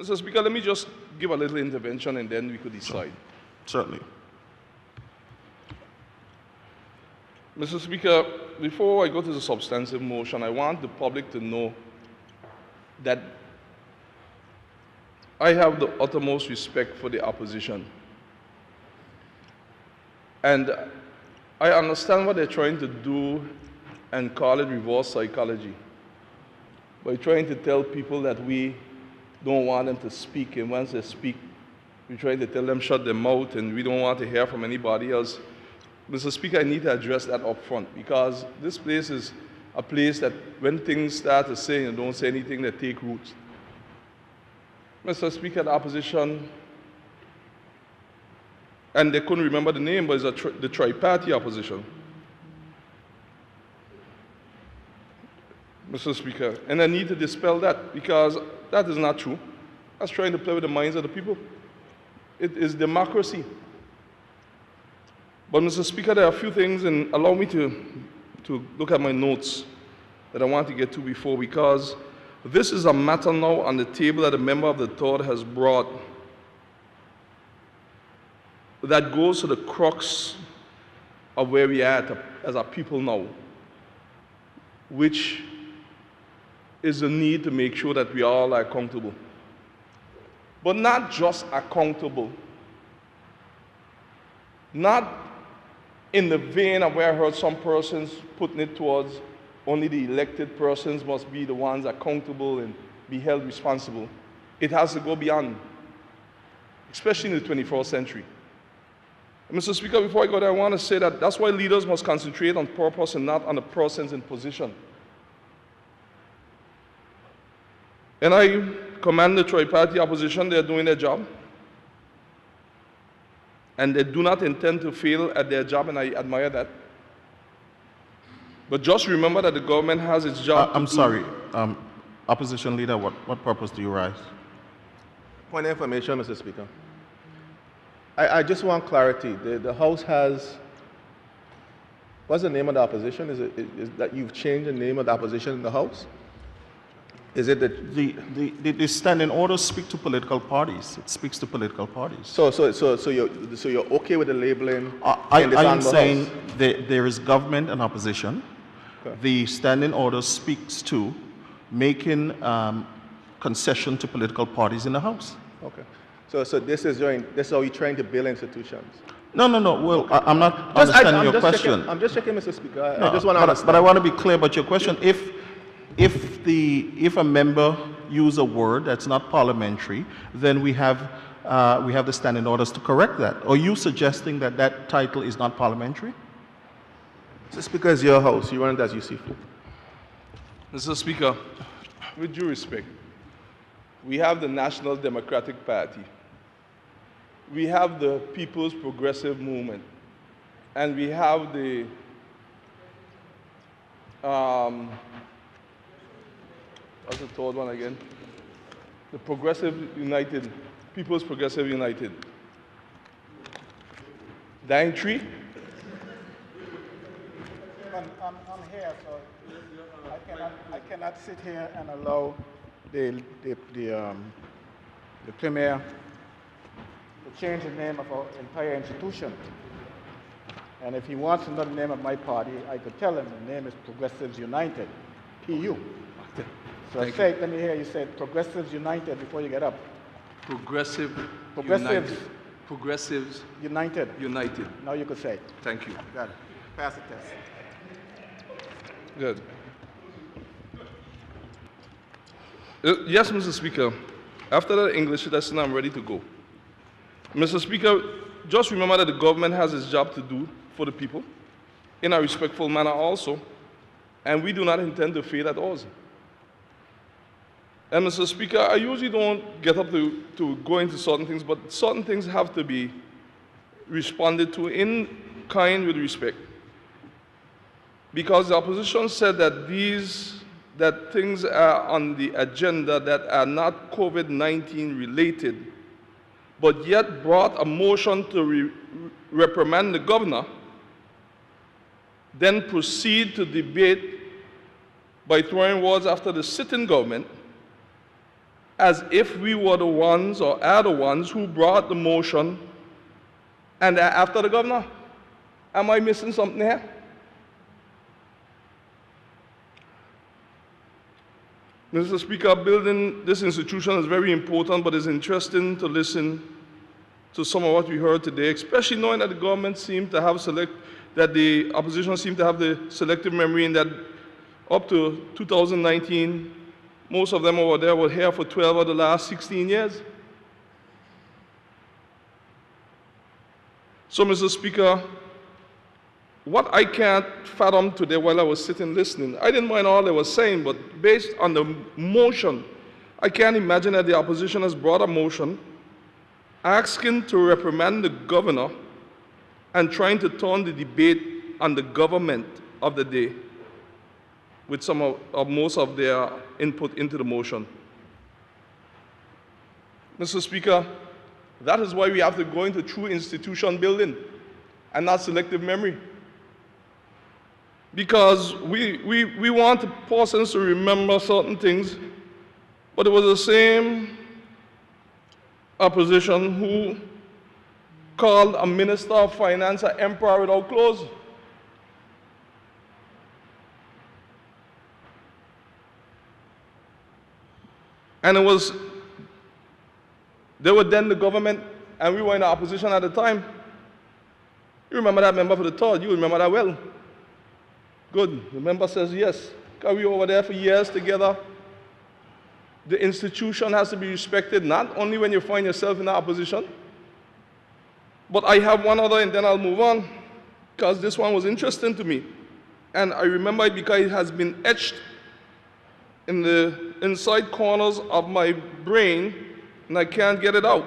Mr. Speaker, let me just give a little intervention and then we could decide. Certainly. Mr. Speaker, before I go to the substantive motion, I want the public to know that I have the uttermost respect for the opposition. And I understand what they're trying to do and call it reverse psychology, by trying to tell people that we don't want them to speak, and once they speak, we're trying to tell them shut their mouth and we don't want to hear from anybody else. Mr. Speaker, I need to address that up front, because this place is a place that when things start to say and don't say anything, they take roots. Mr. Speaker, the opposition, and they couldn't remember the name, but it's the tri-party opposition. Mr. Speaker, and I need to dispel that, because that is not true. That's trying to play with the minds of the people. It is democracy. But Mr. Speaker, there are a few things, and allow me to look at my notes that I want to get to before, because this is a matter now on the table that a member of the third has brought that goes to the crux of where we are as a people now, which is the need to make sure that we all are accountable. But not just accountable, not in the vein of where I heard some persons putting it towards only the elected persons must be the ones accountable and be held responsible. It has to go beyond, especially in the 21st century. And Mr. Speaker, before I go there, I want to say that that's why leaders must concentrate on purpose and not on the persons in position. And I commend the tri-party opposition. They're doing their job. And they do not intend to fail at their job, and I admire that. But just remember that the government has its job. I'm sorry, opposition leader, what purpose do you rise? Point of information, Mr. Speaker. I just want clarity. The House has, what's the name of the opposition? Is that you've changed the name of the opposition in the House? Is it that the standing orders speak to political parties? It speaks to political parties. So you're okay with the labeling? I am saying there is government and opposition. Okay. The standing order speaks to making concession to political parties in the House. Okay. So this is how you're trying to build institutions? No. Well, I'm not understanding your question. I'm just checking, Mr. Speaker. I No, just want to understand. but I want to be clear about your question. If a member use a word that's not parliamentary, then we have the standing orders to correct that. Are you suggesting that that title is not parliamentary? Mr. Speaker, it's your House. You run it as you see fit. Mr. Speaker, with due respect, we have the National Democratic Party. We have the People's Progressive Movement. And we have the what's the third one again? The Progressive United, People's Progressive United. Daintree? I'm here, so I cannot sit here and allow the Premier to change the name of our entire institution. And if he wants to know the name of my party, I could tell him the name is Progressives United, PU. So let me hear you say Progressives United before you get up. Progressives United. United. Now you could say it. Thank you. Got it. Pass the test. Good. Yes, Mr. Speaker. After that English lesson, I'm ready to go. Mr. Speaker, just remember that the government has its job to do for the people in a respectful manner also, and we do not intend to fail at all. And Mr. Speaker, I usually don't get up to go into certain things, but certain things have to be responded to in kind with respect. Because the opposition said that that things are on the agenda that are not COVID-19 related, but yet brought a motion to reprimand the governor, then proceed to debate by throwing words after the sitting government, as if we were the ones or are the ones who brought the motion and are after the governor. Am I missing something here? Mr. Speaker, building this institution is very important, but it's interesting to listen to some of what we heard today, especially knowing that the government seemed to have that the opposition seemed to have the selective memory, and that up to 2019, most of them over there were here for 12 of the last 16 years. So, Mr. Speaker, what I can't fathom today while I was sitting listening, I didn't mind all they were saying, but based on the motion, I can't imagine that the opposition has brought a motion asking to reprimand the governor and trying to turn the debate on the government of the day with some of most of their input into the motion. Mr. Speaker, that is why we have to go into true institution building and not selective memory. Because we want persons to remember certain things, but it was the same opposition who called a minister of finance an emperor without clothes. And they were then the government, and we were in the opposition at the time. You remember that member for the third? You remember that well. Good. The member says yes. Because we were over there for years together. The institution has to be respected, not only when you find yourself in the opposition. But I have one other, and then I'll move on, because this one was interesting to me. And I remember it because it has been etched in the inside corners of my brain, and I can't get it out,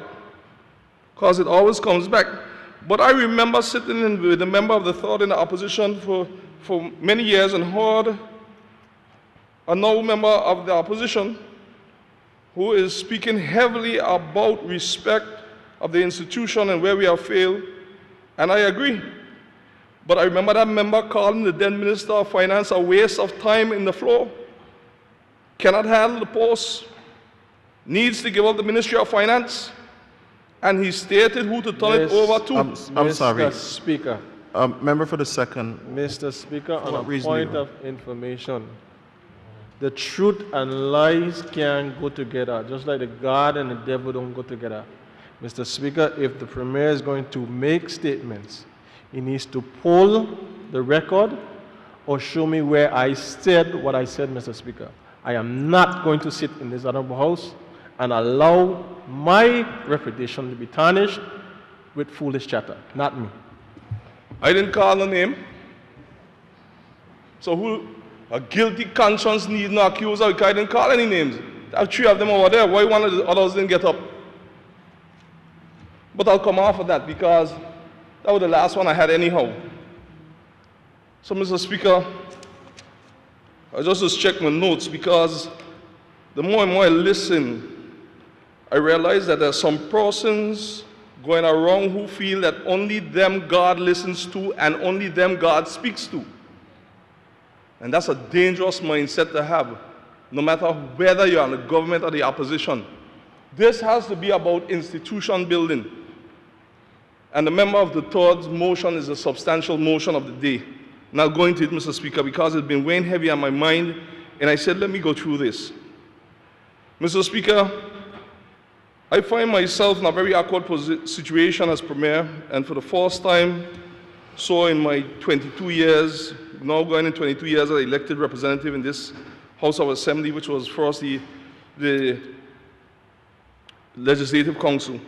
because it always comes back. But I remember sitting with a member of the third in the opposition for many years and heard another member of the opposition who is speaking heavily about respect of the institution and where we have failed, and I agree. But I remember that member calling the then Minister of Finance a waste of time in the floor, cannot handle the post, needs to give up the Ministry of Finance, and he stated who to turn it over to. I'm sorry. Mr. Speaker. Member for the second. Mr. Speaker, on What a reason point you- of information, the truth and lies can go together, just like the God and the devil don't go together. Mr. Speaker, if the Premier is going to make statements, he needs to pull the record or show me where I said what I said, Mr. Speaker. I am not going to sit in this Honourable House and allow my reputation to be tarnished with foolish chatter, not me. I didn't call the name. So who, a guilty conscience needs no accuser, because I didn't call any names. I have three of them over there. Why one of the others didn't get up? But I'll come off of that, because that was the last one I had anyhow. So, Mr. Speaker, I just check my notes, because the more and more I listen, I realize that there's some persons going around who feel that only them God listens to and only them God speaks to. And that's a dangerous mindset to have, no matter whether you're in the government or the opposition. This has to be about institution building. And the member of the third motion is a substantial motion of the day. And I'll go into it, Mr. Speaker, because it's been weighing heavy on my mind, and I said, let me go through this. Mr. Speaker, I find myself in a very awkward situation as Premier, and for the first time, so in my 22 years, now going in 22 years as an elected representative in this House of Assembly, which was first the Legislative Council.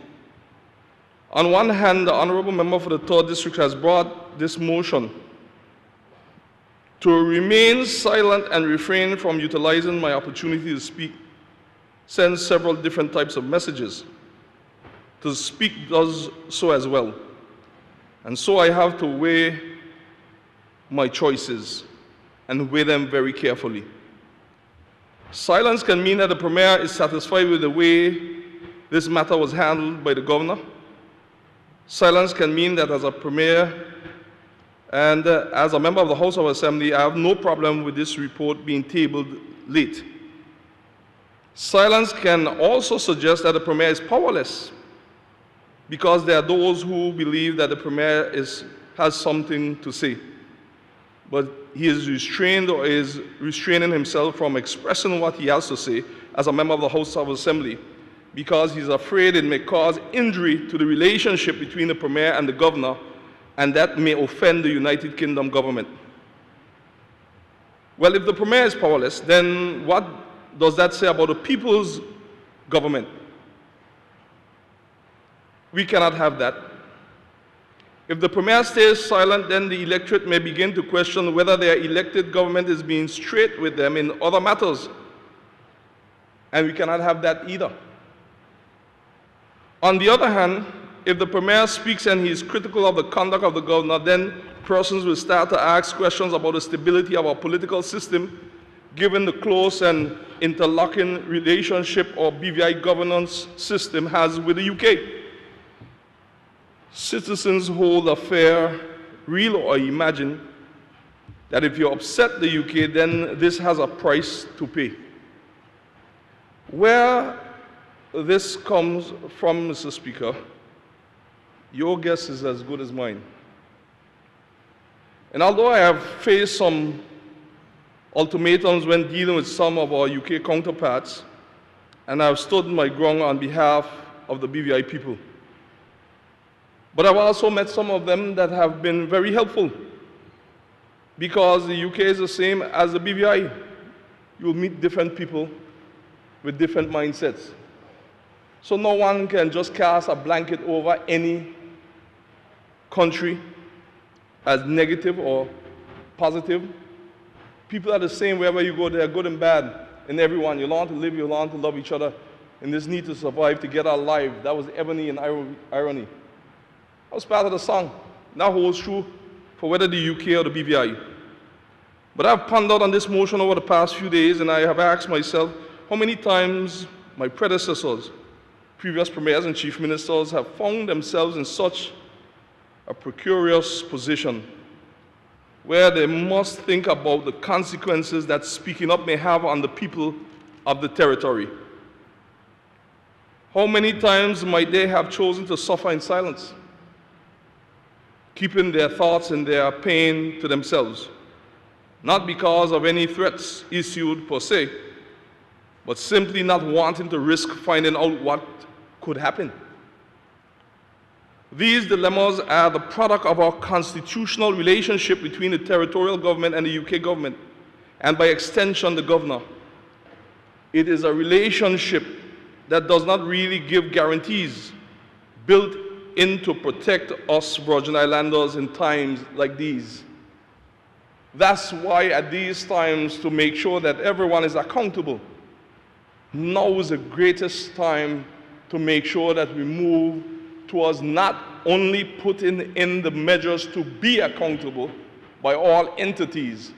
On one hand, the Honourable Member for the 3rd District has brought this motion to remain silent and refrain from utilizing my opportunity to speak sends several different types of messages. To speak does so as well. And so I have to weigh my choices and weigh them very carefully. Silence can mean that the Premier is satisfied with the way this matter was handled by the Governor. Silence can mean that as a Premier and as a member of the House of Assembly, I have no problem with this report being tabled late. Silence can also suggest that the Premier is powerless, because there are those who believe that the Premier has something to say, but he is restrained or is restraining himself from expressing what he has to say as a member of the House of Assembly, because he's afraid it may cause injury to the relationship between the Premier and the Governor, and that may offend the United Kingdom government. Well, if the Premier is powerless, then what does that say about the people's government? We cannot have that. If the Premier stays silent, then the electorate may begin to question whether their elected government is being straight with them in other matters. And we cannot have that either. On the other hand, if the Premier speaks and he is critical of the conduct of the Governor, then persons will start to ask questions about the stability of our political system, given the close and interlocking relationship our BVI governance system has with the UK. Citizens hold a fair, real or imagined, that if you upset the UK, then this has a price to pay. Where this comes from, Mr. Speaker, your guess is as good as mine. And although I have faced some ultimatums when dealing with some of our UK counterparts, and I've stood my ground on behalf of the BVI people, but I've also met some of them that have been very helpful, because the UK is the same as the BVI. You'll meet different people with different mindsets. So no one can just cast a blanket over any country as negative or positive. People are the same wherever you go. They are good and bad in everyone. You learn to live, you learn to love each other in this need to survive, to get our life. That was ebony and irony. That was part of the song. That holds true for whether the UK or the BVI. But I've pondered on this motion over the past few days, and I have asked myself how many times my predecessors, previous premiers and chief ministers, have found themselves in such a precarious position where they must think about the consequences that speaking up may have on the people of the territory. How many times might they have chosen to suffer in silence, keeping their thoughts and their pain to themselves, not because of any threats issued per se, but simply not wanting to risk finding out what could happen? These dilemmas are the product of our constitutional relationship between the territorial government and the UK government, and by extension, the Governor. It is a relationship that does not really give guarantees built in to protect us Virgin Islanders in times like these. That's why at these times, to make sure that everyone is accountable, now is the greatest time to make sure that we move towards not only putting in the measures to be accountable by all entities,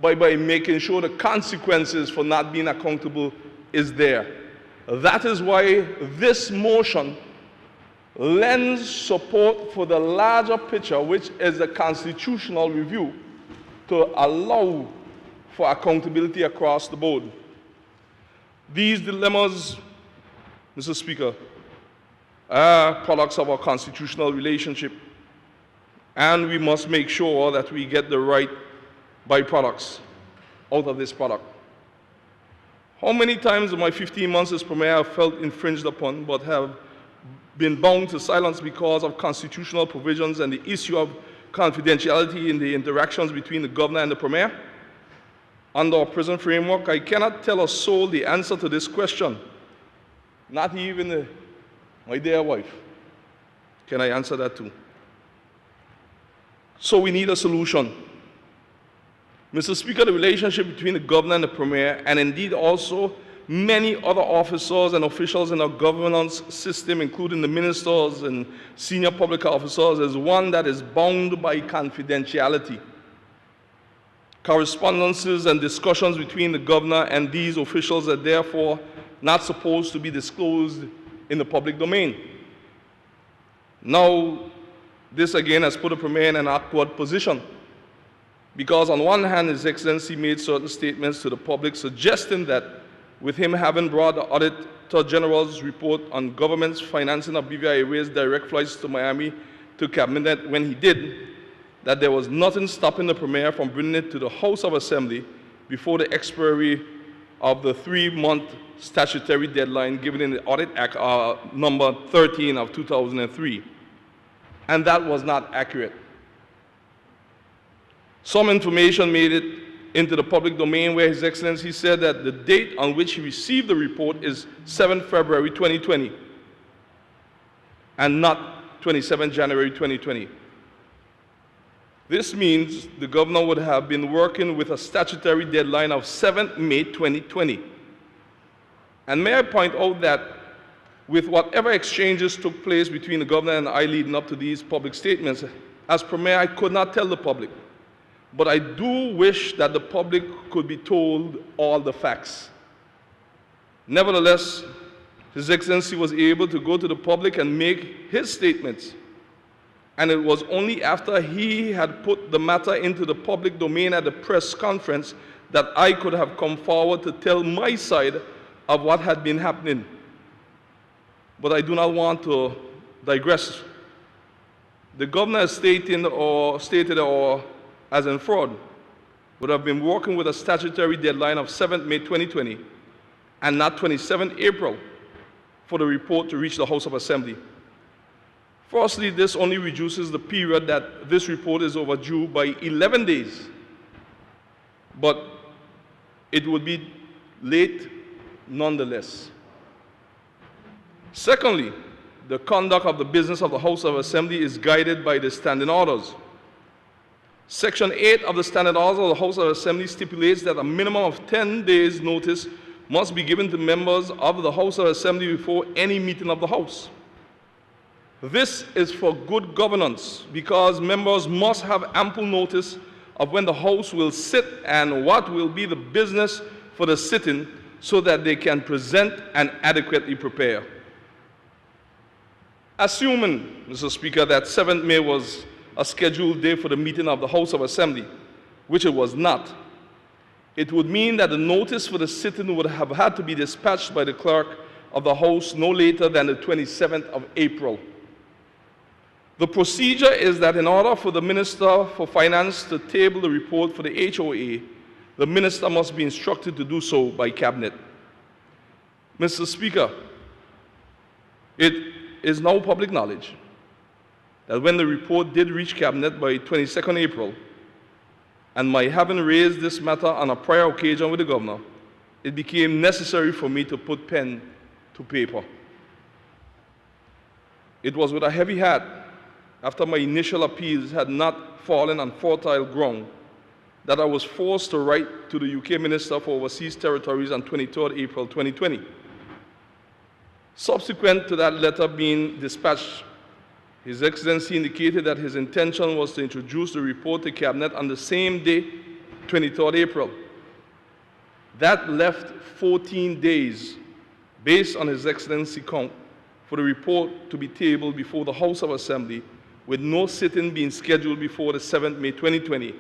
but by making sure the consequences for not being accountable is there. That is why this motion lends support for the larger picture, which is the constitutional review, to allow for accountability across the board. These dilemmas, Mr. Speaker, are products of our constitutional relationship, and we must make sure that we get the right byproducts out of this product. How many times in my 15 months as Premier have felt infringed upon, but have been bound to silence because of constitutional provisions and the issue of confidentiality in the interactions between the Governor and the Premier? Under our present framework, I cannot tell a soul the answer to this question, not even my dear wife. Can I answer that too? So we need a solution. Mr. Speaker, the relationship between the Governor and the Premier, and indeed also many other officers and officials in our governance system, including the ministers and senior public officers, is one that is bound by confidentiality. Correspondences and discussions between the Governor and these officials are therefore not supposed to be disclosed in the public domain. Now, this again has put the Premier in an awkward position, because on one hand, His Excellency made certain statements to the public suggesting that with him having brought the Auditor General's report on government's financing of BVI Airways direct flights to Miami to Cabinet when he did, that there was nothing stopping the Premier from bringing it to the House of Assembly before the expiry of the 3-month statutory deadline given in the Audit Act number 13 of 2003. And that was not accurate. Some information made it into the public domain where His Excellency said that the date on which he received the report is 7 February 2020 and not 27 January 2020. This means the governor would have been working with a statutory deadline of 7 May 2020. And may I point out that with whatever exchanges took place between the governor and I leading up to these public statements, as Premier, I could not tell the public. But I do wish that the public could be told all the facts. Nevertheless, His Excellency was able to go to the public and make his statements. And it was only after he had put the matter into the public domain at the press conference that I could have come forward to tell my side of what had been happening. But I do not want to digress. The governor has stated as in fraud, would have been working with a statutory deadline of 7th May 2020 and not 27th April for the report to reach the House of Assembly. Firstly, this only reduces the period that this report is overdue by 11 days, but it would be late nonetheless. Secondly, the conduct of the business of the House of Assembly is guided by the standing orders. Section 8 of the standing orders of the House of Assembly stipulates that a minimum of 10 days' notice must be given to members of the House of Assembly before any meeting of the House. This is for good governance because members must have ample notice of when the House will sit and what will be the business for the sitting so that they can present and adequately prepare. Assuming, Mr. Speaker, that 7th May was a scheduled day for the meeting of the House of Assembly, which it was not, it would mean that the notice for the sitting would have had to be dispatched by the clerk of the House no later than the 27th of April. The procedure is that in order for the Minister for Finance to table the report for the HOA, the Minister must be instructed to do so by Cabinet. Mr. Speaker, it is now public knowledge that when the report did reach Cabinet by 22nd April, and my having raised this matter on a prior occasion with the Governor, it became necessary for me to put pen to paper. It was with a heavy heart, after my initial appeals had not fallen on fertile ground, that I was forced to write to the UK Minister for Overseas Territories on 23rd April 2020. Subsequent to that letter being dispatched, His Excellency indicated that his intention was to introduce the report to Cabinet on the same day, 23rd April. That left 14 days, based on His Excellency count, for the report to be tabled before the House of Assembly, with no sitting being scheduled before the 7th May 2020,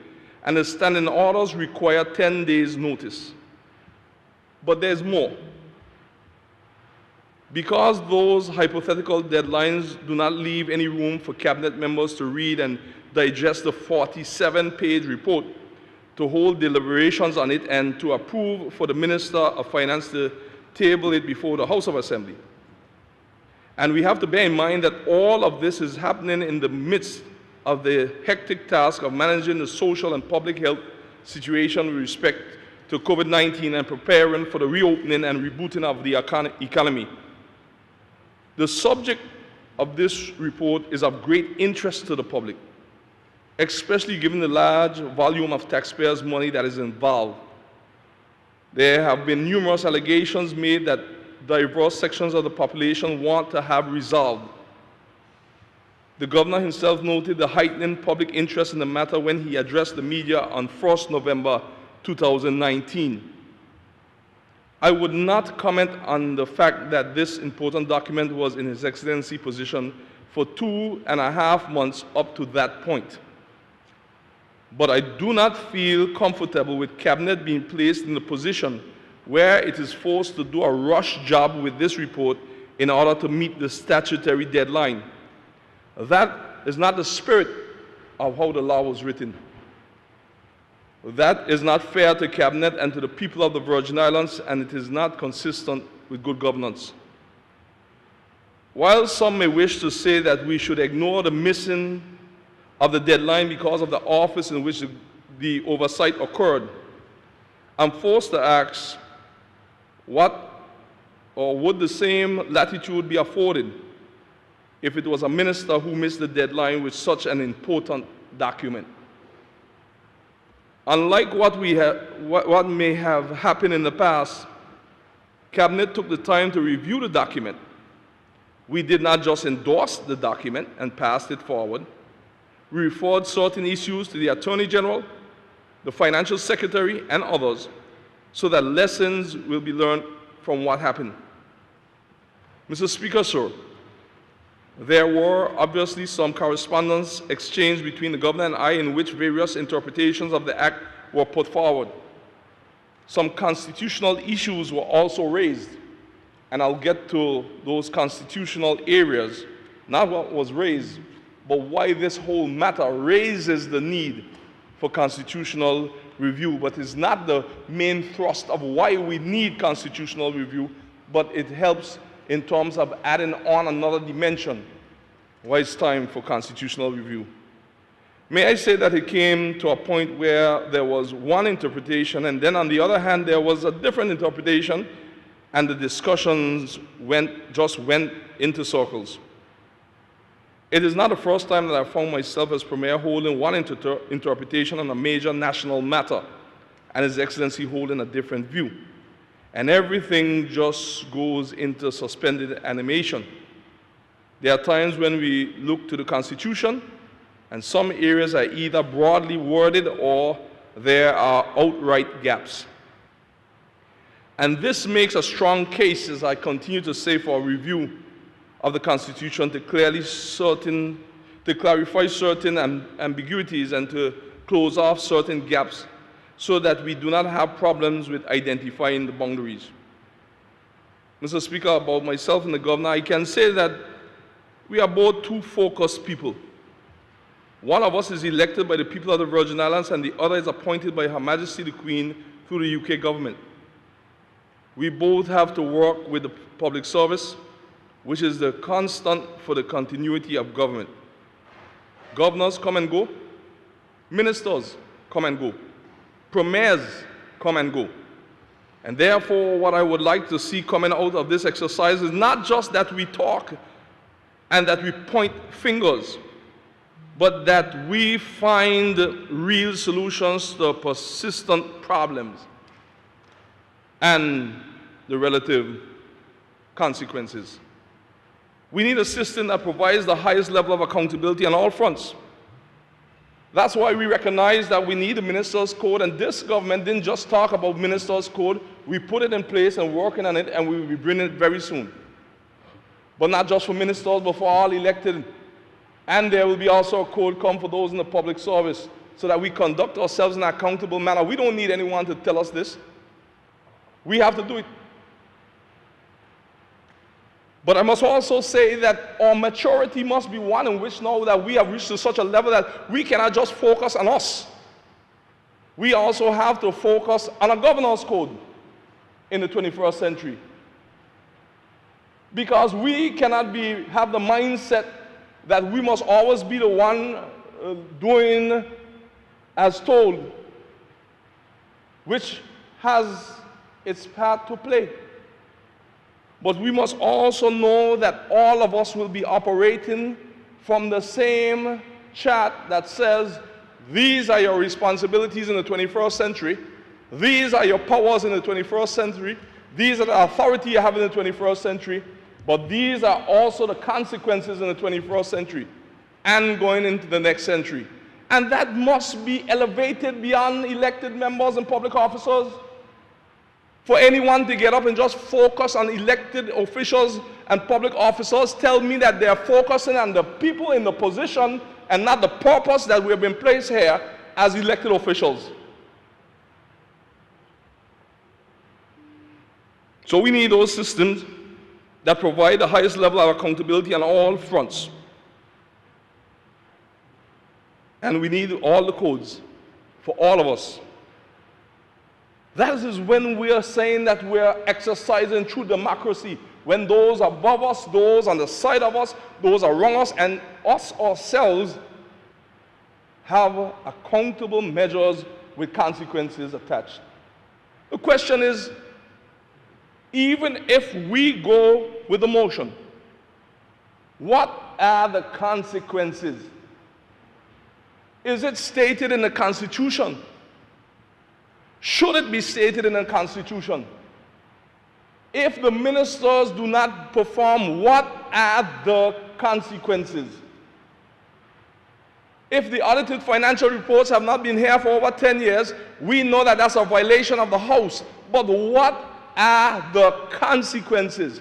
and the standing orders require 10 days' notice. But there's more. Because those hypothetical deadlines do not leave any room for Cabinet members to read and digest the 47-page report, to hold deliberations on it, and to approve for the Minister of Finance to table it before the House of Assembly. And we have to bear in mind that all of this is happening in the midst of the hectic task of managing the social and public health situation with respect to COVID-19 and preparing for the reopening and rebooting of the economy. The subject of this report is of great interest to the public, especially given the large volume of taxpayers' money that is involved. There have been numerous allegations made that diverse sections of the population want to have resolved. The Governor himself noted the heightening public interest in the matter when he addressed the media on 1st November 2019. I would not comment on the fact that this important document was in His Excellency's position for 2.5 months up to that point. But I do not feel comfortable with Cabinet being placed in the position where it is forced to do a rush job with this report in order to meet the statutory deadline. That is not the spirit of how the law was written. That is not fair to Cabinet and to the people of the Virgin Islands, and it is not consistent with good governance. While some may wish to say that we should ignore the missing of the deadline because of the office in which the oversight occurred, I'm forced to ask, what or would the same latitude be afforded if it was a minister who missed the deadline with such an important document? Unlike what may have happened in the past, Cabinet took the time to review the document. We did not just endorse the document and passed it forward. We referred certain issues to the Attorney General, the Financial Secretary, and others, so that lessons will be learned from what happened. Mr. Speaker, sir, there were obviously some correspondence exchanged between the Governor and I in which various interpretations of the Act were put forward. Some constitutional issues were also raised, and I'll get to those constitutional areas, not what was raised, but why this whole matter raises the need for constitutional review, but is not the main thrust of why we need constitutional review, but it helps in terms of adding on another dimension why it's time for constitutional review. May I say that it came to a point where there was one interpretation, and then on the other hand there was a different interpretation, and the discussions just went into circles. It is not the first time that I found myself as Premier holding one interpretation on a major national matter, and His Excellency holding a different view. And everything just goes into suspended animation. There are times when we look to the Constitution, and some areas are either broadly worded or there are outright gaps. And this makes a strong case, as I continue to say, for a review of the Constitution to clarify certain ambiguities and to close off certain gaps so that we do not have problems with identifying the boundaries. Mr. Speaker, about myself and the Governor, I can say that we are both two focused people. One of us is elected by the people of the Virgin Islands, and the other is appointed by Her Majesty the Queen through the UK government. We both have to work with the public service, which is the constant for the continuity of government. Governors come and go, ministers come and go, premiers come and go. And therefore, what I would like to see coming out of this exercise is not just that we talk and that we point fingers, but that we find real solutions to persistent problems and the relative consequences. We need a system that provides the highest level of accountability on all fronts. That's why we recognize that we need a Minister's Code, and this government didn't just talk about Minister's Code. We put it in place and working on it, and we will be bringing it very soon. But not just for ministers, but for all elected. And there will be also a code come for those in the public service so that we conduct ourselves in an accountable manner. We don't need anyone to tell us this. We have to do it. But I must also say that our maturity must be one in which now that we have reached to such a level that we cannot just focus on us. We also have to focus on a governor's code in the 21st century. Because we cannot have the mindset that we must always be the one doing as told, which has its part to play. But we must also know that all of us will be operating from the same chart that says, these are your responsibilities in the 21st century, these are your powers in the 21st century, these are the authority you have in the 21st century, but these are also the consequences in the 21st century and going into the next century. And that must be elevated beyond elected members and public officers. For anyone to get up and just focus on elected officials and public officers tell me that they're focusing on the people in the position and not the purpose that we have been placed here as elected officials. So we need those systems that provide the highest level of accountability on all fronts. And we need all the codes for all of us. That is when we are saying that we are exercising true democracy, when those above us, those on the side of us, those around us, and us ourselves have accountable measures with consequences attached. The question is, even if we go with the motion, what are the consequences? Is it stated in the Constitution? Should it be stated in the Constitution? If the ministers do not perform, what are the consequences? If the audited financial reports have not been here for over 10 years, we know that that's a violation of the House. But what are the consequences?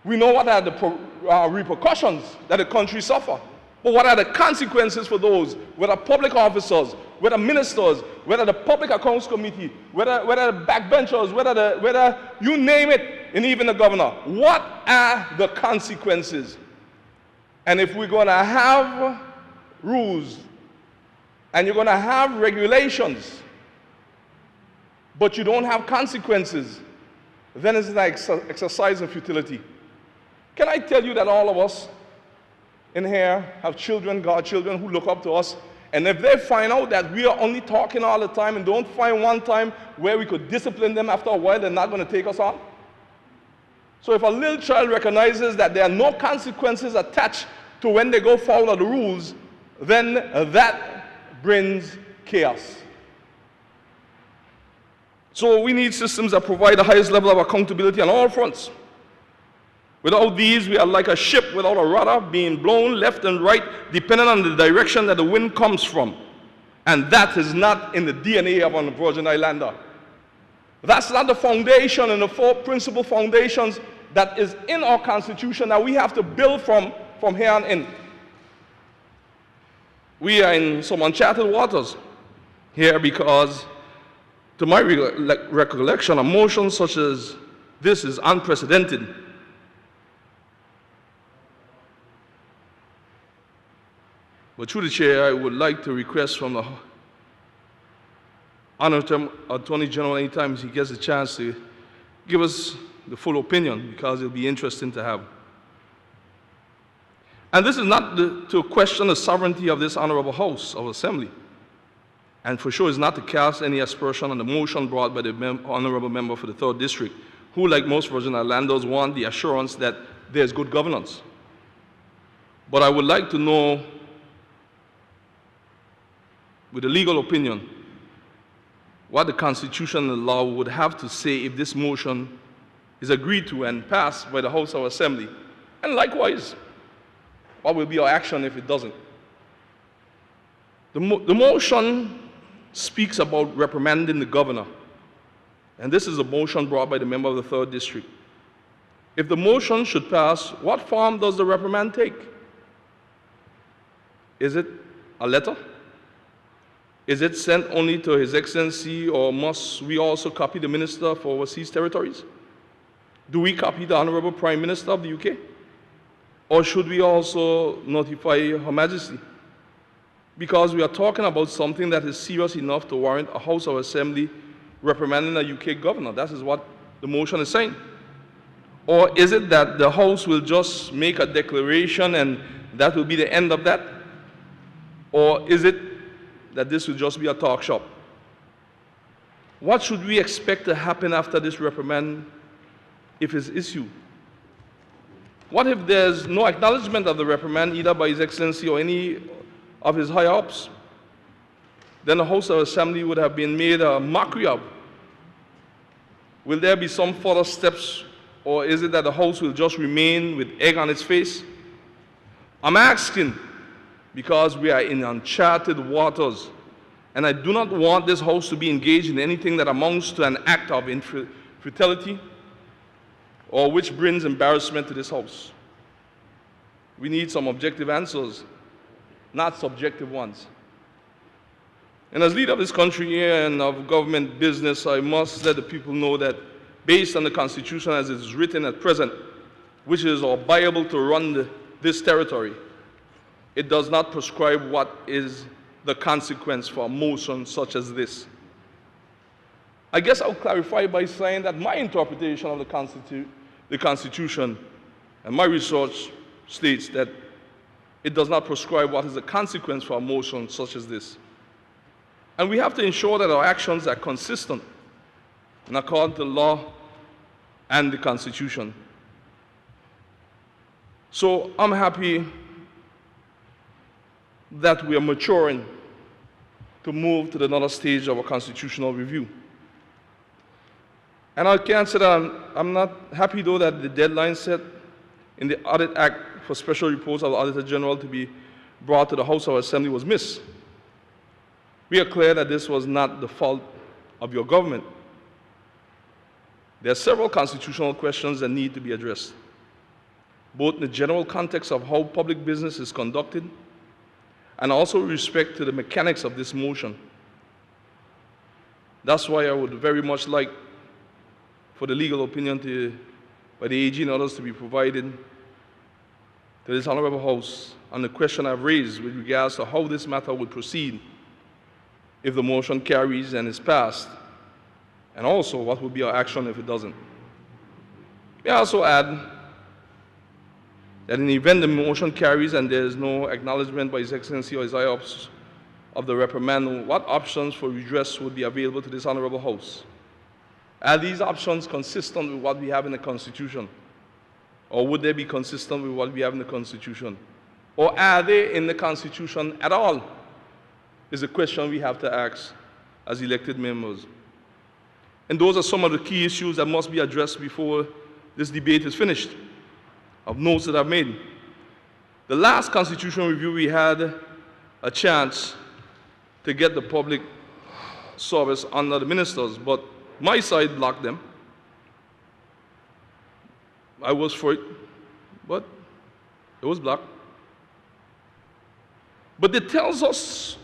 We know what are the repercussions that the country suffer. But what are the consequences for those, whether public officers, whether ministers, whether the Public Accounts Committee, whether the backbenchers, whether you name it, and even the governor? What are the consequences? And if we're going to have rules and you're going to have regulations, but you don't have consequences, then it's an exercise in futility. Can I tell you that all of us in here have children, godchildren, who look up to us, and if they find out that we are only talking all the time and don't find one time where we could discipline them after a while, they're not going to take us on? So if a little child recognizes that there are no consequences attached to when they go foul of the rules, then that brings chaos. So we need systems that provide the highest level of accountability on all fronts. Without these, we are like a ship without a rudder, being blown left and right, depending on the direction that the wind comes from. And that is not in the DNA of a Virgin Islander. That's not the foundation and the four principal foundations that is in our Constitution that we have to build from here on in. We are in some uncharted waters here because, to my recollection, a motion such as this is unprecedented. But through the chair, I would like to request from the Honourable Attorney General, anytime he gets a chance, to give us the full opinion, because it'll be interesting to have. And this is not to question the sovereignty of this Honourable House of Assembly. And for sure, it's not to cast any aspersion on the motion brought by the Honourable Member for the 3rd District, who, like most Virgin Islanders, want the assurance that there's good governance. But I would like to know, with a legal opinion, what the Constitution and the law would have to say if this motion is agreed to and passed by the House of Assembly. And likewise, what will be our action if it doesn't? The motion speaks about reprimanding the governor. And this is a motion brought by the member of the 3rd District. If the motion should pass, what form does the reprimand take? Is it a letter? Is it sent only to His Excellency, or must we also copy the Minister for Overseas Territories? Do we copy the Honourable Prime Minister of the UK? Or should we also notify Her Majesty? Because we are talking about something that is serious enough to warrant a House of Assembly reprimanding a UK governor. That is what the motion is saying. Or is it that the House will just make a declaration and that will be the end of that? Or is it that this will just be a talk shop? What should we expect to happen after this reprimand if it's issued? What if there's no acknowledgement of the reprimand either by His Excellency or any of his higher-ups? Then the House of Assembly would have been made a mockery of. Will there be some further steps, or is it that the House will just remain with egg on its face? I'm asking because we are in uncharted waters, and I do not want this House to be engaged in anything that amounts to an act of infidelity or which brings embarrassment to this House. We need some objective answers, not subjective ones. And as leader of this country and of government business, I must let the people know that based on the Constitution as it is written at present, which is our Bible to run this territory, it does not prescribe what is the consequence for a motion such as this. I guess I'll clarify by saying that my interpretation of the Constitution and my research states that it does not prescribe what is the consequence for a motion such as this. And we have to ensure that our actions are consistent in accordance to the law and the Constitution. So I'm happy that we are maturing to move to another stage of a constitutional review. And I can say that I'm not happy, though, that the deadline set in the Audit Act for special reports of the Auditor General to be brought to the House of Assembly was missed. We are clear that this was not the fault of your government. There are several constitutional questions that need to be addressed, both in the general context of how public business is conducted and also with respect to the mechanics of this motion. That's why I would very much like for the legal opinion by the AG and others to be provided to this Honourable House on the question I've raised with regards to how this matter would proceed if the motion carries and is passed, and also what would be our action if it doesn't. May I also add that in the event the motion carries and there is no acknowledgement by His Excellency or His High Office of the reprimand, what options for redress would be available to this Honourable House? Are these options consistent with what we have in the Constitution? Or would they be consistent with what we have in the Constitution? Or are they in the Constitution at all? Is a question we have to ask as elected members. And those are some of the key issues that must be addressed before this debate is finished, of notes that I've made. The last constitutional review, we had a chance to get the public service under the ministers, but my side blocked them. I was for it, but it was blocked. But it tells us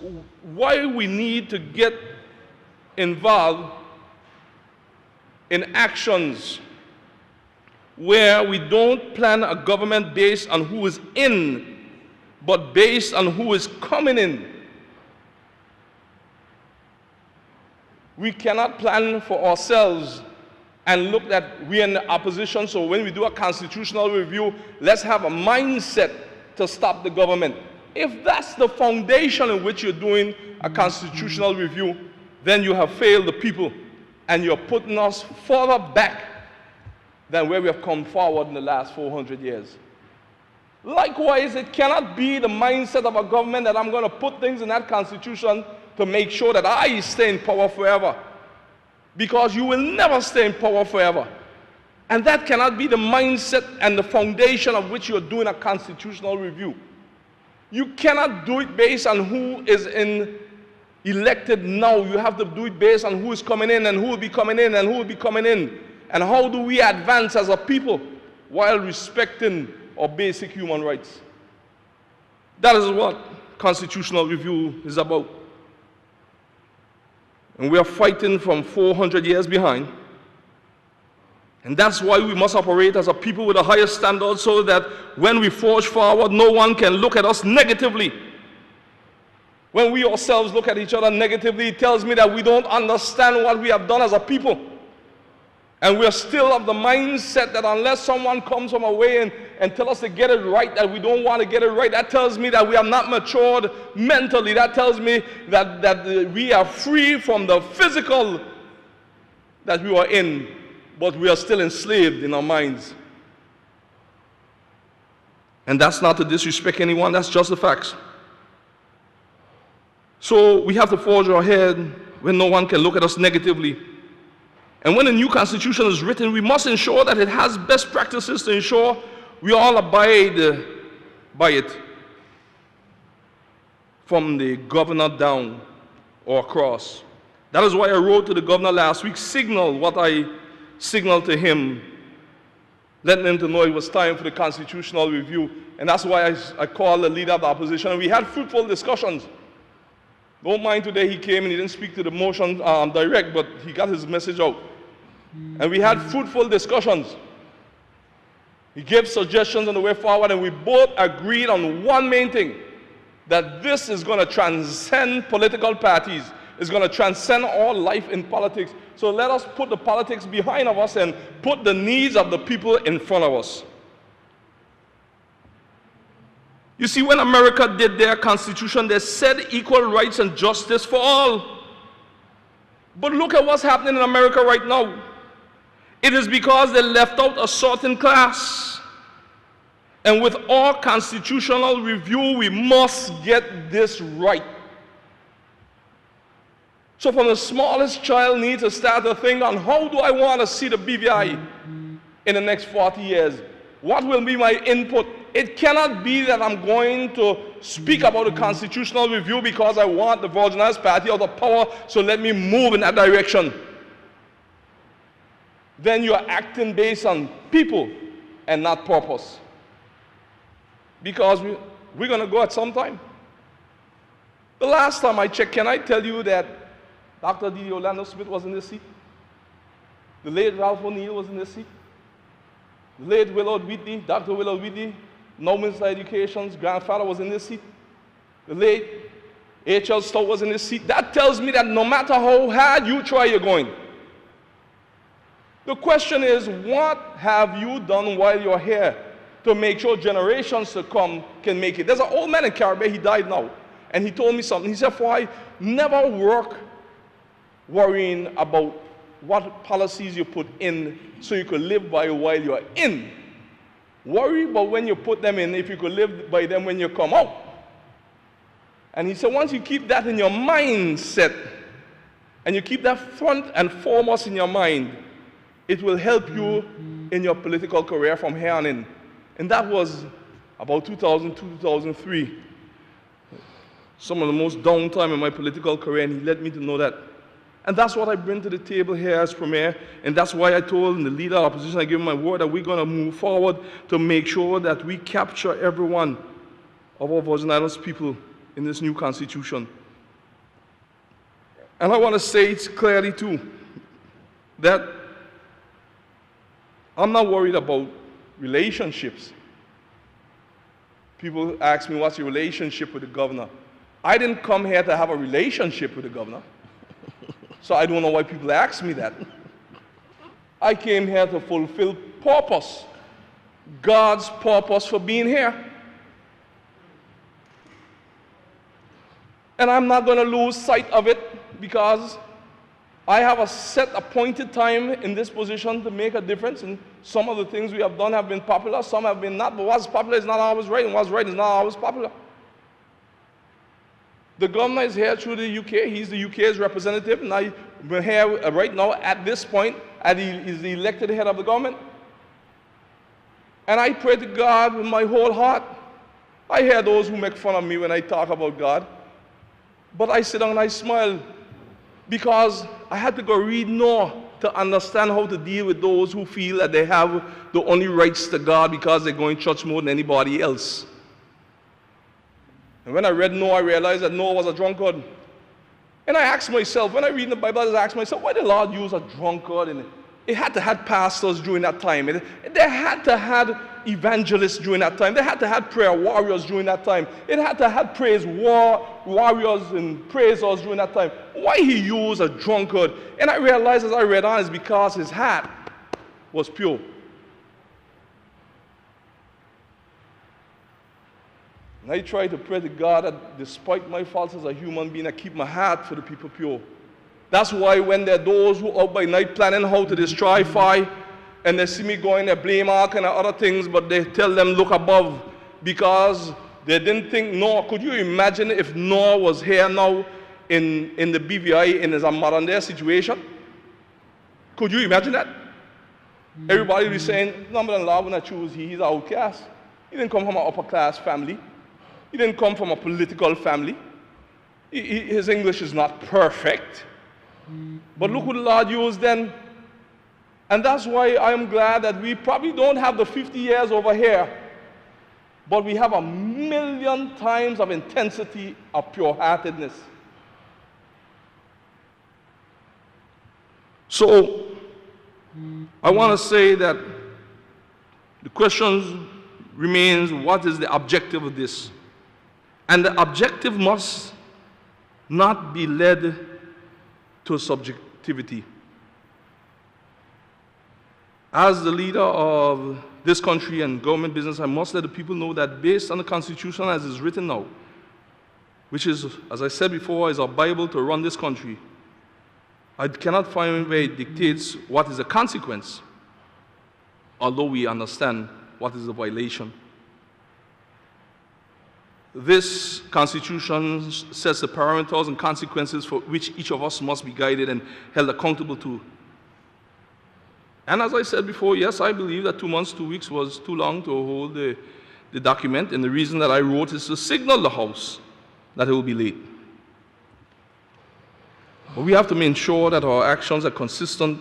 why we need to get involved in actions where we don't plan a government based on who is in, but based on who is coming in. We cannot plan for ourselves and look that we're in the opposition, so when we do a constitutional review, let's have a mindset to stop the government. If that's the foundation in which you're doing a constitutional review, then you have failed the people and you're putting us further back than where we have come forward in the last 400 years. Likewise, it cannot be the mindset of a government that I'm going to put things in that constitution to make sure that I stay in power forever. Because you will never stay in power forever. And that cannot be the mindset and the foundation of which you're doing a constitutional review. You cannot do it based on who is elected now. You have to do it based on who is coming in and who will be coming in and who will be coming in. And how do we advance as a people while respecting our basic human rights? That is what constitutional review is about. And we are fighting from 400 years behind. And that's why we must operate as a people with a higher standard, so that when we forge forward, no one can look at us negatively. When we ourselves look at each other negatively, it tells me that we don't understand what we have done as a people. And we are still of the mindset that unless someone comes from away and tell us to get it right, that we don't want to get it right, that tells me that we have not matured mentally. That tells me that we are free from the physical that we are in, but we are still enslaved in our minds. And that's not to disrespect anyone, that's just the facts. So we have to forge ahead when no one can look at us negatively. And when a new constitution is written, we must ensure that it has best practices to ensure we all abide by it, from the governor down or across. That is why I wrote to the governor last week, signal what I signaled to him, letting him to know it was time for the constitutional review. And that's why I called the leader of the opposition. And we had fruitful discussions. Don't mind today he came and he didn't speak to the motion direct, but he got his message out. And we had fruitful discussions. He gave suggestions on the way forward, and we both agreed on one main thing, that this is going to transcend political parties. It's going to transcend all life in politics. So let us put the politics behind of us and put the needs of the people in front of us. You see, when America did their constitution, they said equal rights and justice for all. But look at what's happening in America right now. It is because they left out a certain class. And with our constitutional review, we must get this right. So from the smallest child needs to start to think on, how do I want to see the BVI in the next 40 years? What will be my input? It cannot be that I'm going to speak about the constitutional review because I want the Virginians Party out of power, so let me move in that direction. Then you are acting based on people and not purpose. Because we're going to go at some time. The last time I checked, can I tell you that Dr. D. Orlando Smith was in this seat? The late Ralph O'Neill was in this seat? The late Willard Whitney, Dr. Willard Whitney, now Minister of Education's grandfather was in this seat. The late H.L. Stout was in this seat. That tells me that no matter how hard you try, you're going. The question is, what have you done while you're here to make sure generations to come can make it? There's an old man in Caribbean, he died now, and he told me something. He said, Fahie, never work worrying about what policies you put in so you could live by while you're in. Worry about when you put them in, if you could live by them when you come out. And he said, once you keep that in your mindset, and you keep that front and foremost in your mind, it will help you in your political career from here on in. And that was about 2002, 2003. Some of the most downtime in my political career, and he led me to know that. And that's what I bring to the table here as Premier, and that's why I told the leader of opposition, I gave him my word that we're going to move forward to make sure that we capture every one of our Virgin Islands people in this new constitution. And I want to say it clearly too, that I'm not worried about relationships. People ask me, what's your relationship with the governor? I didn't come here to have a relationship with the governor. So I don't know why people ask me that. I came here to fulfill purpose, God's purpose for being here. And I'm not going to lose sight of it because I have a set appointed time in this position to make a difference. And some of the things we have done have been popular, some have been not, but what's popular is not always right, and what's right is not always popular. The governor is here through the UK. He's the UK's representative, and I'm here right now at this point, and he is the elected head of the government. And I pray to God with my whole heart. I hear those who make fun of me when I talk about God, but I sit down and I smile because I had to go read Noah to understand how to deal with those who feel that they have the only rights to God because they're going to church more than anybody else. And when I read Noah, I realized that Noah was a drunkard. And I asked myself, when I read the Bible, I asked myself, why did the Lord use a drunkard? And it had to have pastors during that time. They had to have evangelists during that time. They had to have prayer warriors during that time. It had to have praise warriors and praisers during that time. Why he used a drunkard? And I realized as I read on, it's because his heart was pure. And I try to pray to God that despite my faults as a human being, I keep my heart for the people pure. That's why when there are those who out by night planning how to destroy Fahie, and they see me going, they blame all kind of other things, but they tell them look above, because they didn't think Noah. Could you imagine if Noah was here now in the BVI in his modern day situation? Could you imagine that? Everybody will be saying, number and law when I choose, he's an outcast. He didn't come from an upper class family. He didn't come from a political family. His English is not perfect. But look who the Lord used then. And that's why I am glad that we probably don't have the 50 years over here, but we have 1,000,000 times of intensity of pure-heartedness. So, I want to say that the question remains, what is the objective of this? And the objective must not be led to subjectivity. As the leader of this country and government business, I must let the people know that based on the Constitution as it's written now, which is, as I said before, is our Bible to run this country, I cannot find where it dictates what is the consequence, although we understand what is the violation. This Constitution sets the parameters and consequences for which each of us must be guided and held accountable to. And as I said before, yes, I believe that 2 months, 2 weeks was too long to hold the document, and the reason that I wrote is to signal the House that it will be late. But we have to make sure that our actions are consistent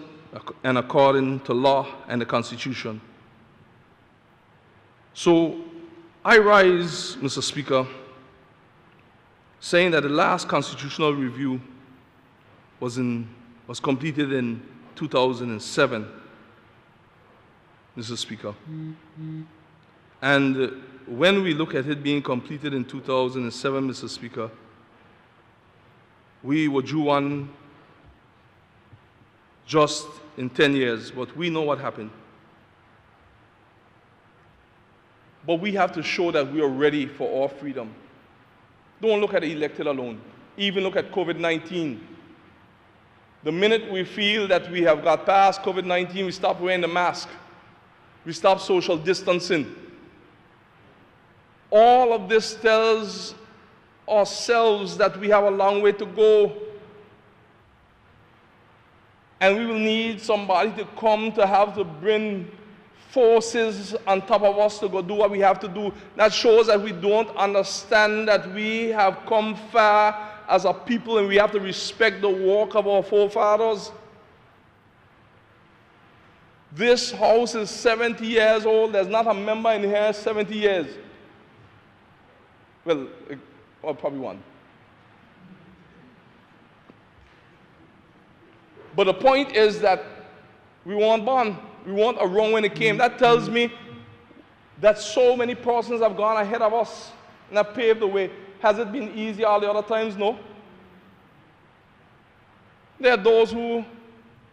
and according to law and the Constitution. So I rise, Mr. Speaker, saying that the last constitutional review was completed in 2007, Mr. Speaker. And when we look at it being completed in 2007, Mr. Speaker, we were due one just in 10 years, but we know what happened. But we have to show that we are ready for our freedom. Don't look at the elected alone. Even look at COVID-19. The minute we feel that we have got past COVID-19, we stop wearing the mask. We stop social distancing. All of this tells ourselves that we have a long way to go. And we will need somebody to come to have to bring forces on top of us to go do what we have to do. That shows that we don't understand that we have come far as a people and we have to respect the work of our forefathers. This house is 70 years old. There's not a member in here 70 years. Well, probably one. But the point is that we weren't born. We weren't around when it came. That tells me that so many persons have gone ahead of us and have paved the way. Has it been easy all the other times? No. There are those who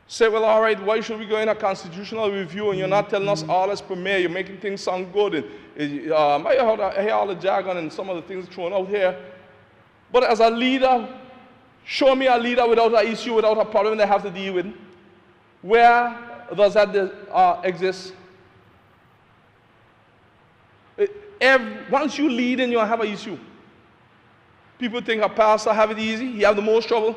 say, well, all right, why should we go in a constitutional review and you're not telling us all as premier, you're making things sound good. And, I hear all the jargon and some of the things thrown out here. But as a leader, show me a leader without an issue, without a problem they have to deal with. Where does that exist? Once you lead and you have an issue, people think a pastor have it easy, he have the most trouble.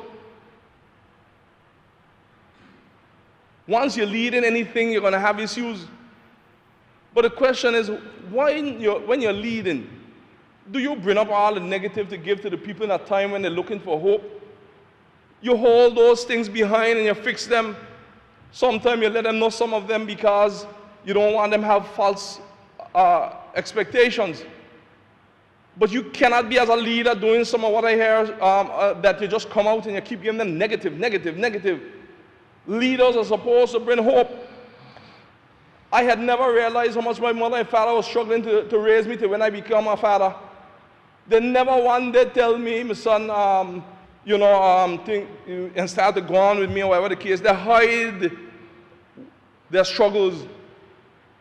Once you lead in anything, you're going to have issues. But the question is, when you're leading, do you bring up all the negative to give to the people in a time when they're looking for hope? You hold those things behind and you fix them. Sometimes you let them know some of them because you don't want them to have false expectations. But you cannot be as a leader doing some of what I hear, that you just come out and you keep giving them negative, negative, negative. Leaders are supposed to bring hope. I had never realized how much my mother and father was struggling to raise me to when I became a father. They never one day tell me, my son, and start to go on with me or whatever the case. They hide their struggles.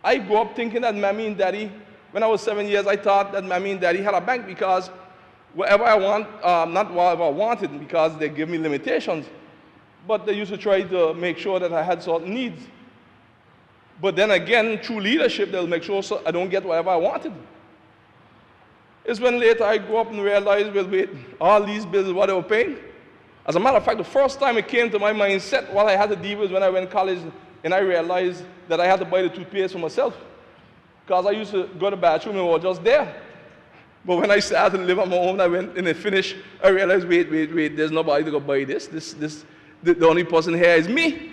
I grew up thinking that mommy and daddy, when I was 7 years, I thought that mommy and daddy had a bank because whatever I want, not whatever I wanted, because they give me limitations, but they used to try to make sure that I had certain needs. But then again, through leadership, they'll make sure so I don't get whatever I wanted. It's when later I grew up and realized, well, wait, all these bills is what they were paying. As a matter of fact, the first time it came to my mindset, what I had to deal with when I went to college, and I realized that I had to buy the toothpaste for myself. Because I used to go to the bathroom and it was just there. But when I started to live on my own, I went and I finished, I realized, wait, there's nobody to go buy this. The only person here is me.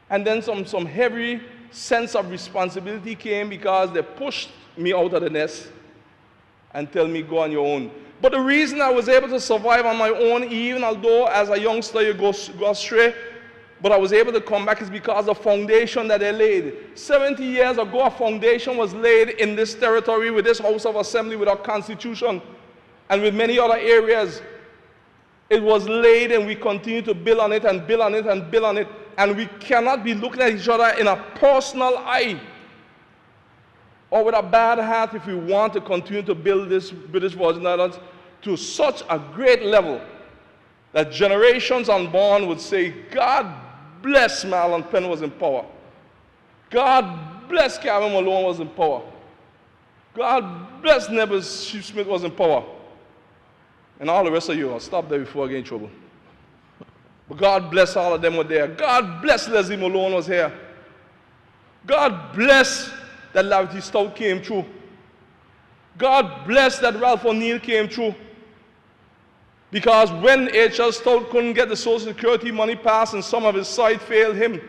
And then some heavy sense of responsibility came because they pushed me out of the nest and tell me, go on your own. But the reason I was able to survive on my own, even although as a youngster you go astray, but I was able to come back is because of the foundation that they laid. 70 years ago, a foundation was laid in this territory with this House of Assembly, with our Constitution, and with many other areas. It was laid, and we continue to build on it and build on it and build on it. And we cannot be looking at each other in a personal eye or with a bad heart if we want to continue to build this British Virgin Islands to such a great level that generations unborn would say, God bless Marlon Penn was in power. God bless Calvin Malone was in power. God bless Neville Smith was in power. And all the rest of you, I'll stop there before I get in trouble. But God bless all of them were there. God bless Leslie Malone was here. God bless that Lavity Stout came through. God bless that Ralph O'Neill came through. Because when H.L. Stout couldn't get the Social Security money passed and some of his side failed him,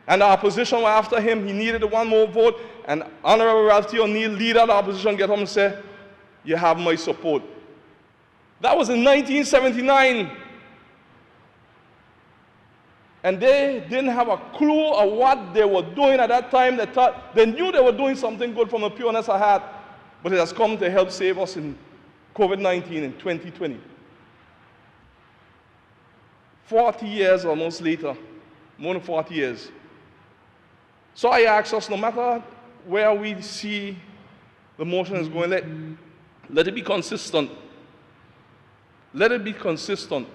and the opposition were after him, he needed one more vote, and Honourable Ralph T. O'Neill, leader of the opposition, get up and say, you have my support. That was in 1979. And they didn't have a clue of what they were doing at that time. They thought, they knew they were doing something good from the pureness of heart, but it has come to help save us in COVID-19 in 2020. 40 years almost later, more than 40 years. So I ask us, no matter where we see the motion is going, let it be consistent. Let it be consistent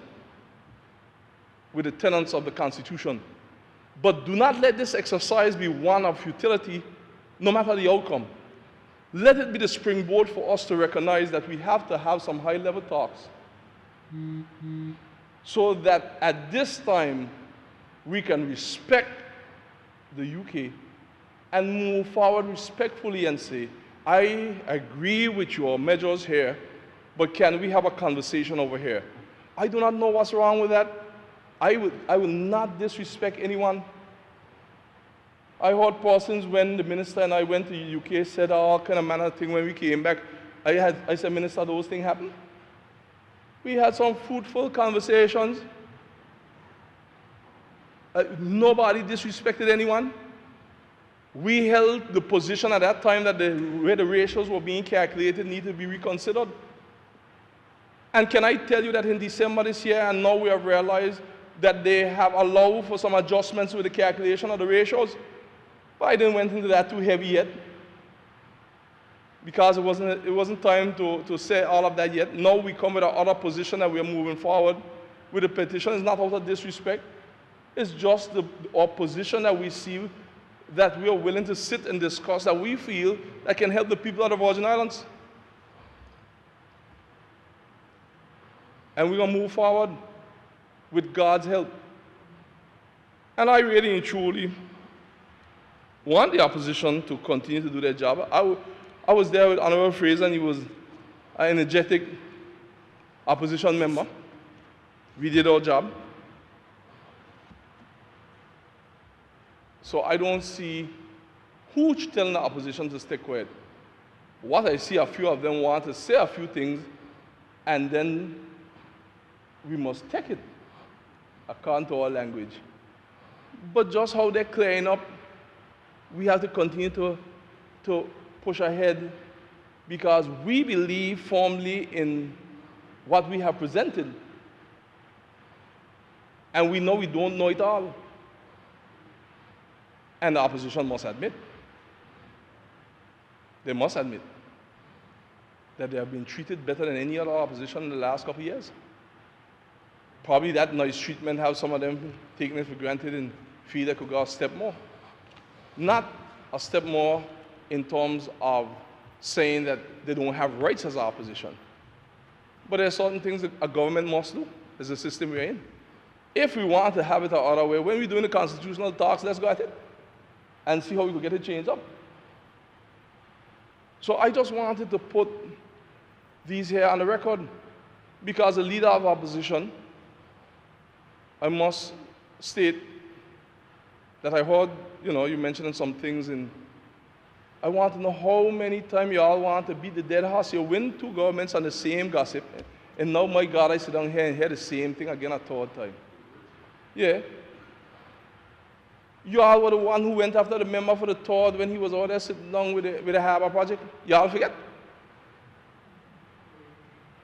with the tenets of the Constitution. But do not let this exercise be one of futility, no matter the outcome. Let it be the springboard for us to recognize that we have to have some high-level talks. So that at this time, we can respect the UK and move forward respectfully and say, I agree with your measures here, but can we have a conversation over here? I do not know what's wrong with that. I will not disrespect anyone. I heard persons when the minister and I went to the UK said all kind of manner of thing when we came back. I said, Minister, those things happen. We had some fruitful conversations. Nobody disrespected anyone. We held the position at that time that where the ratios were being calculated needed to be reconsidered. And can I tell you that in December this year, and now we have realized that they have allowed for some adjustments with the calculation of the ratios. But I didn't went into that too heavy yet, because it wasn't time to say all of that yet. Now we come with our other position that we are moving forward with the petition. It's not out of disrespect. It's just our position that we see that we are willing to sit and discuss that we feel that can help the people of the Virgin Islands. And we're going to move forward with God's help. And I really and truly want the opposition to continue to do their job. I was there with Honourable Fraser, and he was an energetic opposition member. We did our job. So I don't see who's telling the opposition to stay quiet. What I see, a few of them want to say a few things, and then we must take it according to our language. But just how they're clearing up, we have to continue to push ahead, because we believe firmly in what we have presented. And we know we don't know it all. And the opposition must admit, they must admit, that they have been treated better than any other opposition in the last couple of years. Probably that nice treatment have some of them taken it for granted and feel they could go a step more. Not a step more in terms of saying that they don't have rights as opposition. But there are certain things that a government must do as the system we're in. If we want to have it the other way, when we're doing the constitutional talks, let's go at it and see how we can get it changed up. So I just wanted to put these here on the record, because the leader of opposition, I must state that I heard, you mentioned some things, and I want to know how many times you all want to beat the dead horse. You win two governments on the same gossip, and now, my God, I sit down here and hear the same thing again a third time. Yeah. You all were the one who went after the member for the third when he was over there sitting down with the Harbour project. Y'all forget?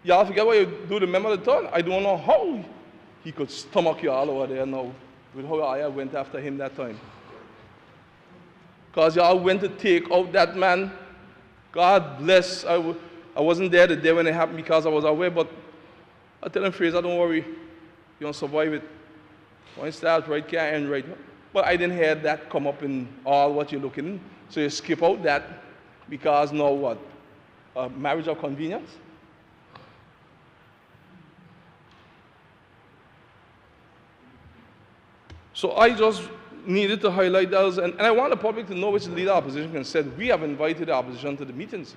Y'all forget what you do to the member of the third? I don't know how he could stomach you all over there now with how I went after him that time. Because y'all went to take out that man. God bless. I wasn't there the day when it happened because I was away, but I tell him, Fraser, don't worry. You're going to survive it. When it starts right, can't end right. But I didn't hear that come up in all what you're looking in. So you skip out that because now what? Marriage of convenience? So I just needed to highlight those, and I want the public to know which the leader of opposition can said. We have invited the opposition to the meetings.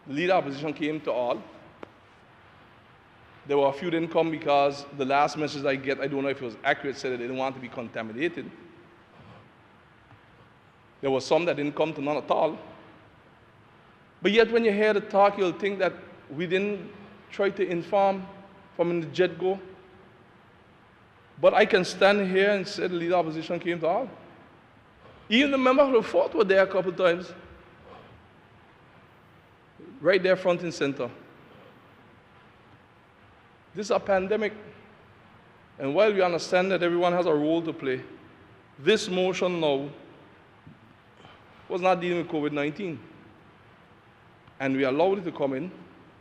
The leader of opposition came to all. There were a few didn't come because the last message I get, I don't know if it was accurate, said that they didn't want to be contaminated. There were some that didn't come to none at all. But yet when you hear the talk, you'll think that we didn't try to inform from the get-go. But I can stand here and say the leader of opposition came to all. Even the member of the fourth were there a couple of times. Right there front and center. This is a pandemic. And while we understand that everyone has a role to play, this motion now was not dealing with COVID-19. And we allowed it to come in.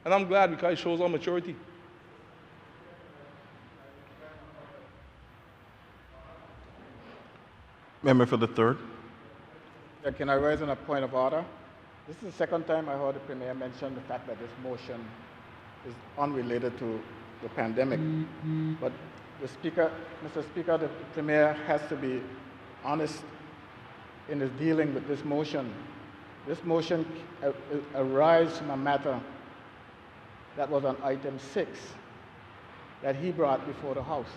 And I'm glad because it shows our maturity. Member for the third. Yeah, can I raise on a point of order? This is the second time I heard the Premier mention the fact that this motion is unrelated to the pandemic. But the Speaker, Mr. Speaker, the Premier has to be honest in his dealing with this motion. This motion arises from a matter that was on item 6 that he brought before the House.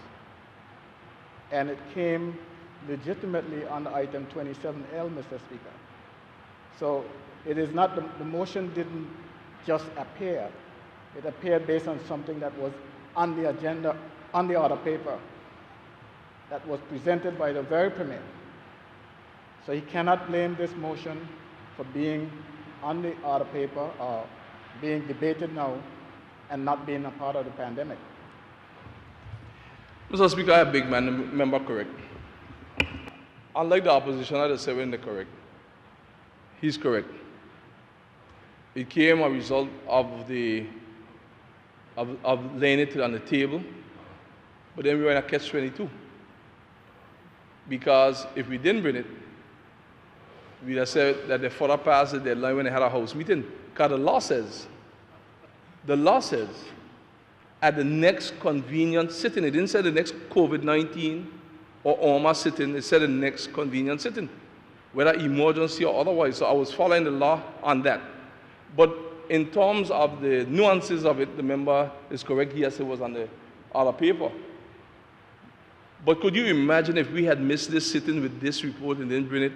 And it came legitimately on item 27L, Mr. Speaker. So it is not, the motion didn't just appear. It appeared based on something that was on the agenda, on the order paper, that was presented by the very Premier. So he cannot blame this motion for being on the order paper or being debated now and not being a part of the pandemic. Mr. Speaker, I have big man, the member correct. Unlike the opposition, I just say when they're correct. He's correct. It came a result of laying it on the table, but then we were in a catch-22. Because if we didn't bring it, we'd have said that they further passed the deadline when they had a House meeting. Because the law says, at the next convenient sitting, it didn't say the next COVID-19 or OMA sitting, it said the next convenient sitting, whether emergency or otherwise. So I was following the law on that. But in terms of the nuances of it, the member is correct. Yes, it was on the other paper. But could you imagine if we had missed this sitting with this report and didn't bring it?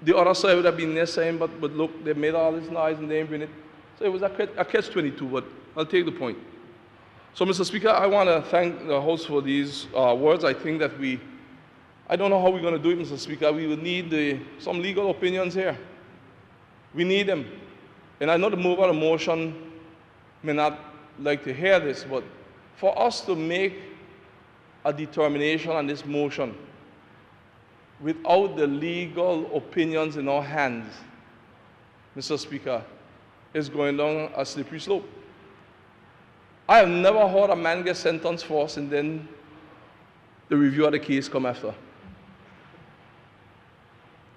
The other side would have been there saying, but look, they made all this noise and they didn't bring it. So it was a catch-22, but I'll take the point. So, Mr. Speaker, I want to thank the House for these words. I think that I don't know how we're going to do it, Mr. Speaker. We will need some legal opinions here. We need them. And I know the mover of the motion may not like to hear this, but for us to make a determination on this motion without the legal opinions in our hands, Mr. Speaker, is going down a slippery slope. I have never heard a man get sentenced first and then the review of the case come after.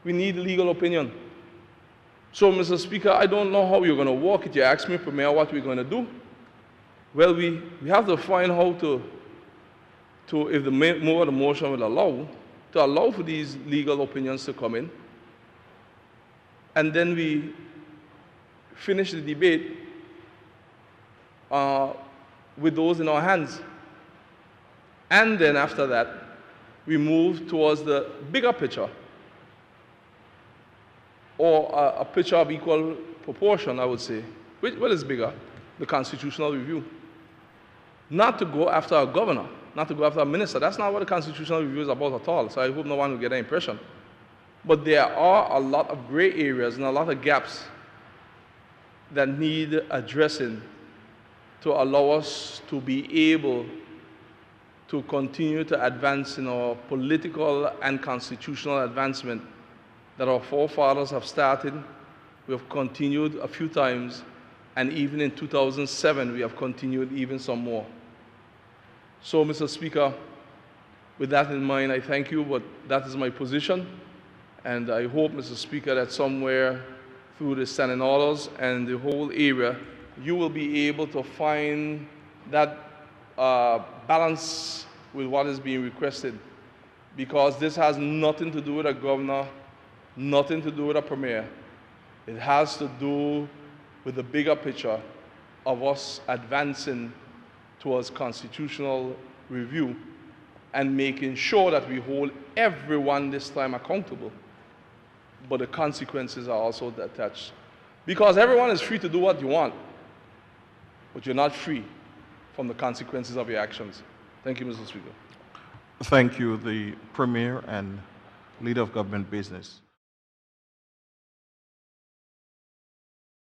We need legal opinion. So, Mr. Speaker, I don't know how you're going to work it. You asked me, Premier, what we're going to do. Well, we have to find how to if the mover of the motion will allow for these legal opinions to come in. And then we finish the debate with those in our hands. And then after that, we move towards the bigger picture, or a picture of equal proportion, I would say. What is bigger? The constitutional review. Not to go after a governor, not to go after a minister. That's not what the constitutional review is about at all, so I hope no one will get that impression. But there are a lot of gray areas and a lot of gaps that need addressing to allow us to be able to continue to advance in our political and constitutional advancement that our forefathers have started. We have continued a few times, and even in 2007, we have continued even some more. So, Mr. Speaker, with that in mind, I thank you, but that is my position. And I hope, Mr. Speaker, that somewhere through the standing orders and the whole area, you will be able to find that balance with what is being requested. Because this has nothing to do with a governor, nothing to do with a premier. It has to do with the bigger picture of us advancing towards constitutional review and making sure that we hold everyone this time accountable. But the consequences are also attached. Because everyone is free to do what you want, but you're not free from the consequences of your actions. Thank you, Mr. Speaker. Thank you, the Premier and Leader of Government Business.